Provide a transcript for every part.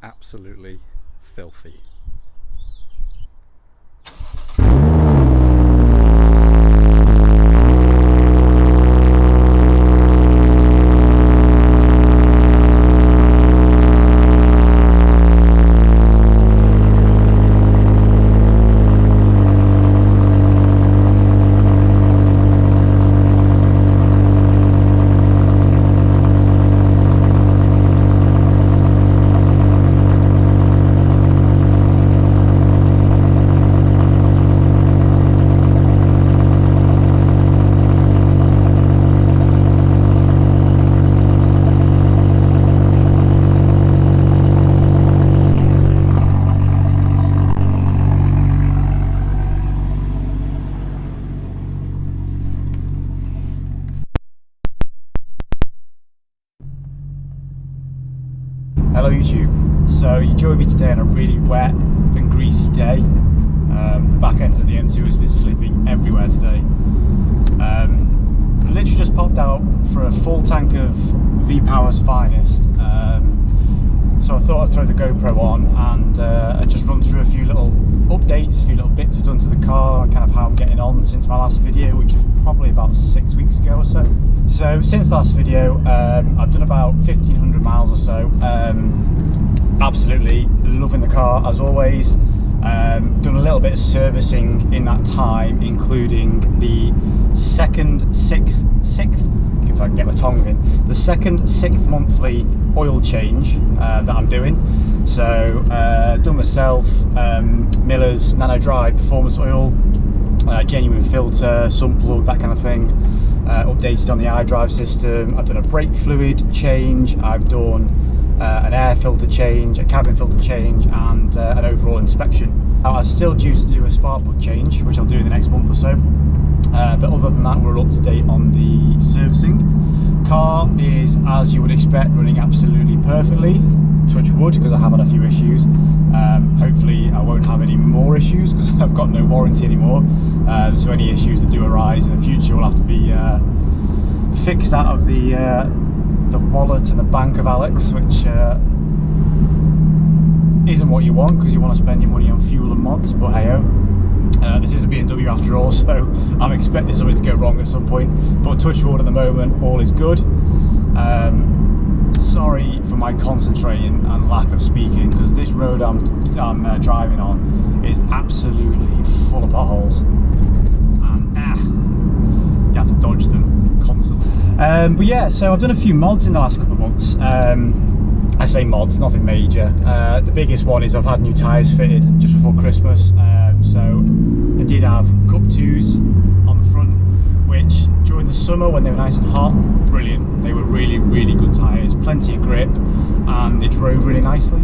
absolutely filthy. Hello YouTube. So you joined me today on a really wet and greasy day. The back end of the M2 has been slipping everywhere today. I literally just popped out for a full tank of V-Power's finest. So I thought I'd throw the GoPro on and just run through a few little updates, a few little bits I've done to the car, and kind of how I'm getting on since my last video, which was probably about 6 weeks ago or so. So since the last video, I've done about 1,500 miles or so. Absolutely loving the car as always. Done a little bit of servicing in that time, including the sixth, if I can get my tongue in, the sixth monthly oil change that I'm doing. So done myself, Miller's Nano Dry Performance Oil, genuine filter, sun plug, that kind of thing. Updated on the iDrive system. I've done a brake fluid change, I've done an air filter change, a cabin filter change, and an overall inspection. I'm still due to do a spark plug change, which I'll do in the next month or so. But other than that, we're up to date on the servicing. Car is, as you would expect, running absolutely perfectly. Touch wood, because I have had a few issues. Hopefully I won't have any more issues because I've got no warranty anymore. So any issues that do arise in the future will have to be fixed out of the wallet and the bank of Alex, which isn't what you want, because you want to spend your money on fuel and mods, but hey ho. This is a BMW after all, so I'm expecting something to go wrong at some point, but touch wood at the moment, all is good. Sorry for my concentrating and lack of speaking, because this road I'm driving on is absolutely full of potholes, and you have to dodge them constantly. But yeah, so I've done a few mods in the last couple of months. I say mods, nothing major. The biggest one is I've had new tyres fitted just before Christmas. So I did have Cup 2s on the front, which during the summer when they were nice and hot, brilliant. They were really, really good tyres, plenty of grip, and they drove really nicely.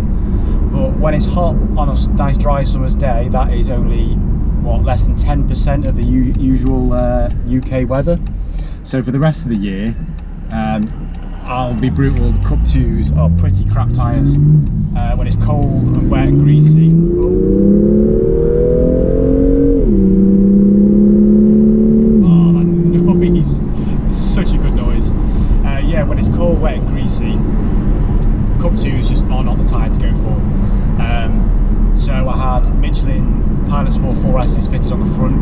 But when it's hot on a nice dry summer's day, that is only, what, less than 10% of the usual UK weather. So for the rest of the year, I'll be brutal, the Cup 2s are pretty crap tyres. When it's cold and wet and greasy. Oh, that noise, such a good noise. Yeah, when it's cold, wet and greasy, Cup 2s just are not the tyre to go for. So I had Michelin Pilot Sport 4S's fitted on the front,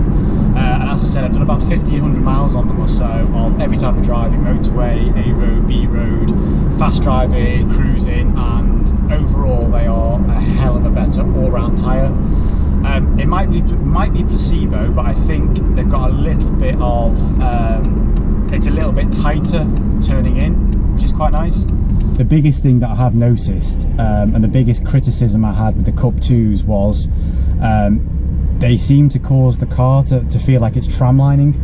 and as I said, I've done about 1,500 miles on them or so, of every type of driving: motorway, A road, B road, fast driving, cruising, and overall they are a hell of a better all-round tyre. It might be placebo, but I think they've got a little bit of, it's a little bit tighter turning in, which is quite nice. The biggest thing that I have noticed, and the biggest criticism I had with the Cup 2s was they seem to cause the car to feel like it's tramlining.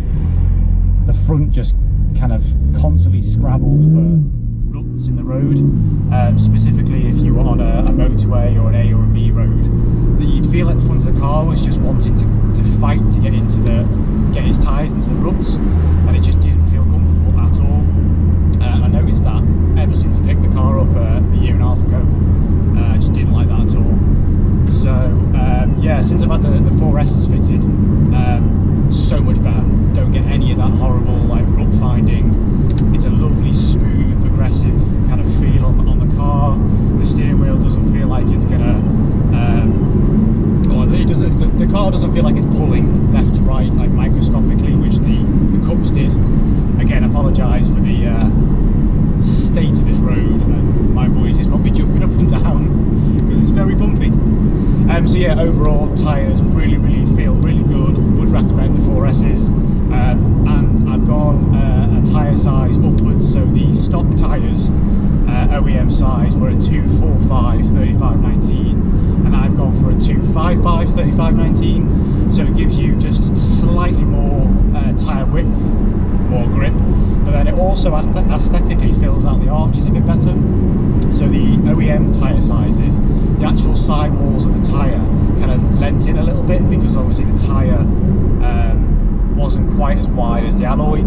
The front just kind of constantly scrabbled for ruts in the road, specifically if you were on a motorway or an A or a B road, that you'd feel like the front of the car was just wanting to fight to get its tyres into the ruts, and it just didn't feel comfortable at all. And I noticed that ever since I picked the car up a year and a half ago. I just didn't like that at all. So yeah, since I've had the 4S's fitted, so much better. Don't get any of that horrible like rut finding. It's a lovely, smooth, progressive kind of feel on the car. The steering wheel doesn't feel like So yeah, overall tyres really feel really good. Would recommend the 4S's, and I've gone a tyre size upwards. So the stock tyres, OEM size, were a 245 35/19, and I've gone for a 255 35/19. So it gives you just slightly more tyre width, more grip, but then it also aesthetically fills out the arches a bit better. So the OEM tyre sizes, the actual sidewalls of the tyre kind of lent in a little bit because obviously the tyre wasn't quite as wide as the alloy.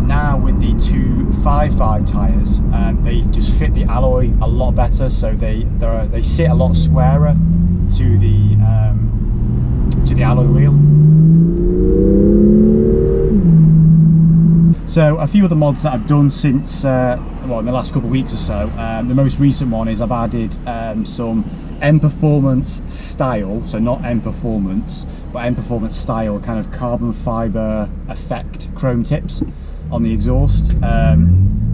Now with the 255 tyres, they just fit the alloy a lot better, so they sit a lot squarer to the alloy wheel. So a few of the mods that I've done since, well, in the last couple of weeks or so, the most recent one is I've added some M Performance style, so not M Performance, but M Performance style kind of carbon fibre effect chrome tips on the exhaust.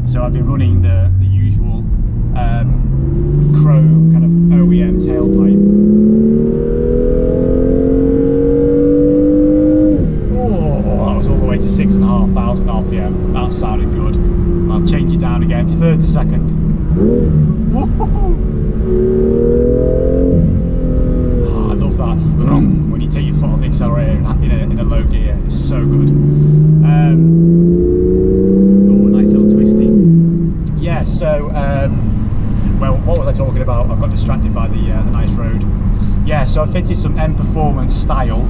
So I've been running the usual chrome kind of OEM tailpipe. All the way to 6,500 RPM. That sounded good. I'll change it down again, third to second. Oh, I love that. When you take your foot off the accelerator in a low gear, it's so good. Oh, nice little twisty. Yeah. So, well, what was I talking about? I got distracted by the nice road. Yeah. So I fitted some M Performance style.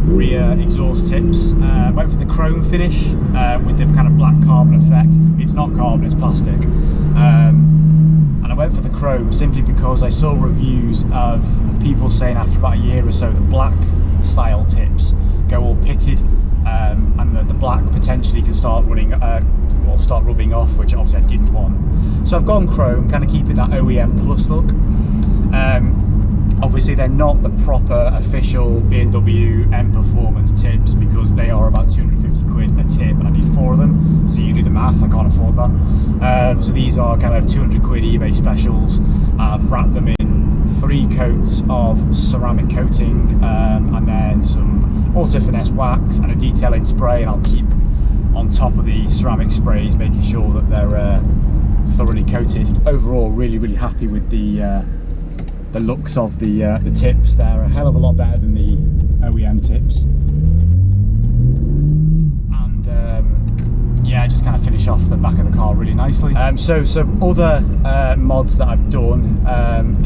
Rear exhaust tips. Went for the chrome finish with the kind of black carbon effect. It's not carbon, it's plastic. And I went for the chrome simply because I saw reviews of people saying after about a year or so the black style tips go all pitted, and the black potentially can start running or start rubbing off, which obviously I didn't want. So I've gone chrome, kind of keeping that OEM plus look. Obviously they're not the proper official BMW M Performance tips because they are about 250 quid a tip and I need 4 of them, so you do the math, I can't afford that. So these are kind of 200 quid eBay specials. I've wrapped them in 3 coats of ceramic coating, and then some Auto Finesse wax and a detailing spray, and I'll keep on top of the ceramic sprays making sure that they're thoroughly coated. Overall really happy with the looks of the tips. They're a hell of a lot better than the OEM tips. And yeah, just kind of finish off the back of the car really nicely. So some other mods that I've done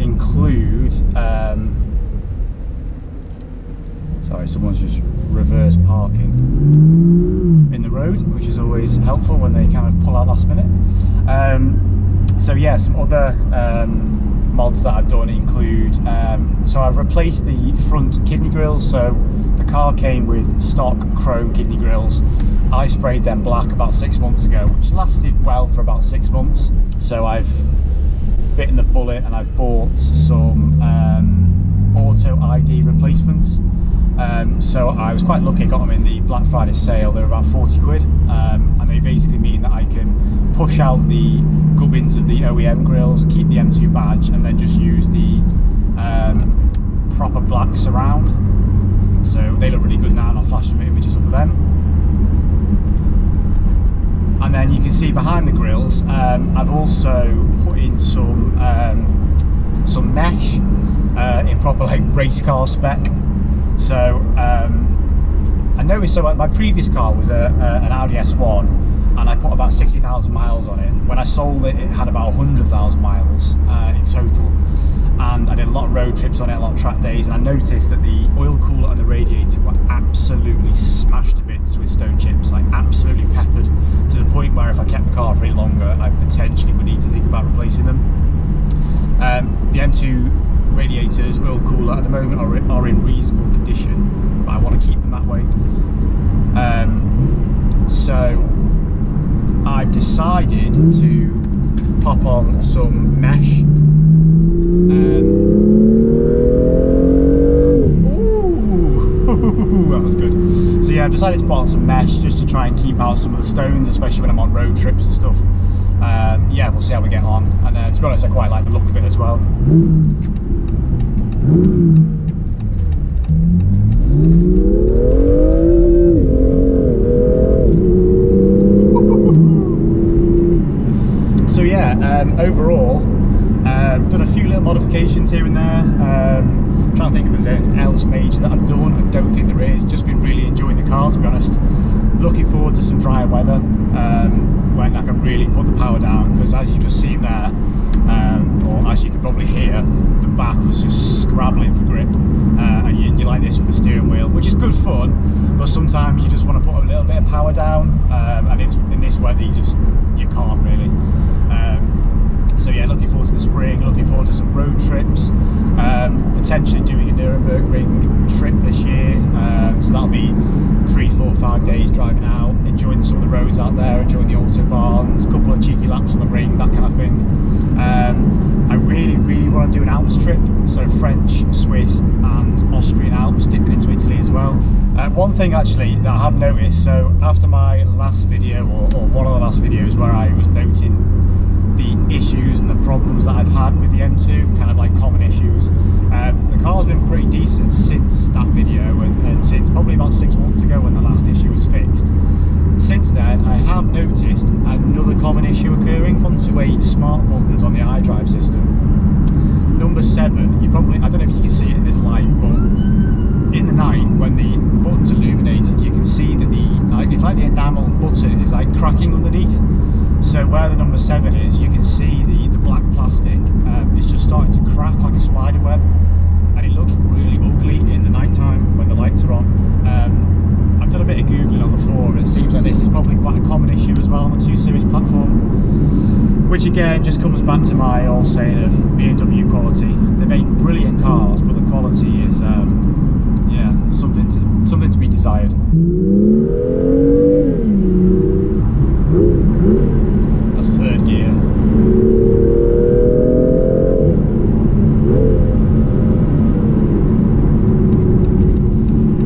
include, sorry, someone's just reverse parking in the road, which is always helpful when they kind of pull out last minute. So yeah, some other mods that I've done include, so I've replaced the front kidney grills. So the car came with stock chrome kidney grills. I sprayed them black about 6 months ago, which lasted well for about 6 months. So I've bitten the bullet and I've bought some auto ID replacements. So I was quite lucky, I got them in the Black Friday sale. They're about 40 quid, and they basically mean that I can push out the gubbins of the OEM grills, keep the M2 badge, and then just use the proper black surround. So they look really good now, and I'll flash some images up of them. And then you can see behind the grills, I've also put in some mesh in proper like race car spec. So I noticed, so my previous car was an Audi S1, and I put about 60,000 miles on it. When I sold it, it had about 100,000 miles in total, and I did a lot of road trips on it, a lot of track days, and I noticed that the oil cooler and the radiator were absolutely smashed to bits with stone chips, like absolutely peppered, to the point where if I kept the car for any longer, I potentially would need to think about replacing them. The M2 radiators, oil cooler at the moment are in reasonable condition, but I want to keep them that way. So I've decided to pop on some mesh. Ooh, that was good. So yeah, I've decided to put on some mesh just to try and keep out some of the stones, especially when I'm on road trips and stuff. Yeah, we'll see how we get on. And to be honest, I quite like the look of it as well. So yeah, overall, done a few little modifications here and there. Trying to think if there's anything else major that I've done. I don't think there is. Just been really enjoying the car, to be honest. Looking forward to some drier weather when I can really put the power down, because as you've just seen there, or as you can probably hear, the back was just scrabbling for grip, and you like this with the steering wheel, which is good fun, but sometimes you just want to put a little bit of power down, and it's in this weather you can't really. So yeah, looking forward to the spring, looking forward to some road trips, potentially doing a Nürburgring trip this year, so that'll be 3, 4, 5 days driving out, enjoying some of the roads out there, enjoying the autobahns, a couple of cheeky laps on the ring, that kind of thing. I really want to do an Alps trip, so French, Swiss and Austrian Alps, dipping into Italy as well. One thing actually that I have noticed, so after my last video, or one of the last videos where I was noting the issues and the problems that I've had with the M2, kind of like common issues, the car's been pretty decent since that video, and since probably about 6 months ago when the last issue was fixed. Since then, I have noticed another common issue occurring onto a smart buttons on the iDrive system. Number 7, you probably, I don't know if you can see it in this light, but in the night when the button's illuminated, you can see that it's like the enamel button is like cracking underneath. So where the number 7 is, you can see the black plastic is just starting to crack like a spider web, and it looks really ugly in the night time when the lights are on. I've done a bit of googling on the forum, and it seems like this is probably quite a common issue as well on the 2 Series platform, which again just comes back to my old saying of BMW quality. They make brilliant cars, but the quality is yeah, something to be desired. That's 3rd gear.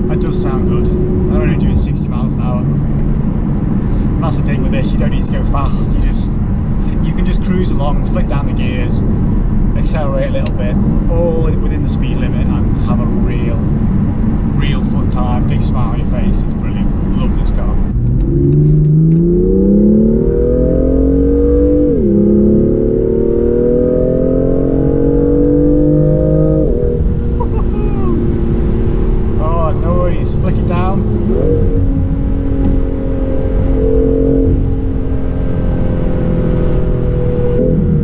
That does sound good. I'm only doing 60 miles an hour. And that's the thing with this, you don't need to go fast, you can just cruise along, flick down the gears, accelerate a little bit, all within the speed limit, and have a real fun time, big smile on your face. It's brilliant. Love this car. Oh, noise, flick it down.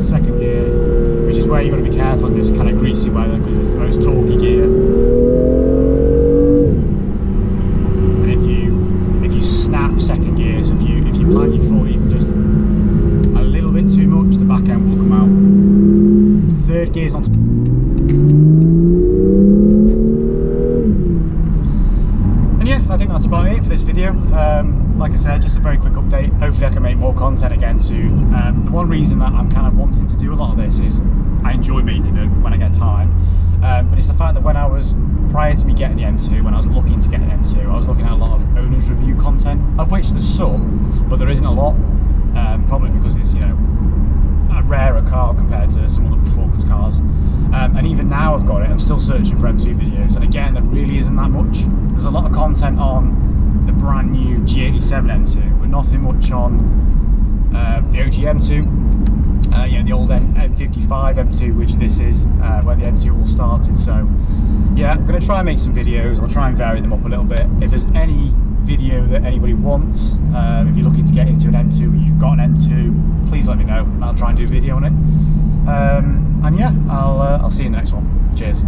Second gear, which is where you've got to be careful in this kind of greasy weather, because it's the most torquey gear. And if you snap second gear, so if you plant your foot even just a little bit too much, the back end will come out. 3rd gear's on. And yeah, I think that's about it for this video. Like I said, just a very quick update. Hopefully I can make more content again soon. The one reason that I'm kind of wanting to do a lot of this is I enjoy making them when I get time. But it's the fact that when I was, prior to me getting the M2, when I was looking to get an M2, I was looking at a lot of owner's review content, of which there's some, but there isn't a lot. Probably because it's, you know, a rarer car compared to some other performance cars. And even now I've got it, I'm still searching for M2 videos, and again, there really isn't that much. There's a lot of content on the brand new G87 M2, but nothing much on the OG M2, you know, the old M55 M2, which this is, where the M2 all started. So yeah, I'm going to try and make some videos. I'll try and vary them up a little bit. If there's any video that anybody wants, if you're looking to get into an M2 or you've got an M2, please let me know and I'll try and do a video on it. And yeah, I'll see you in the next one. Cheers.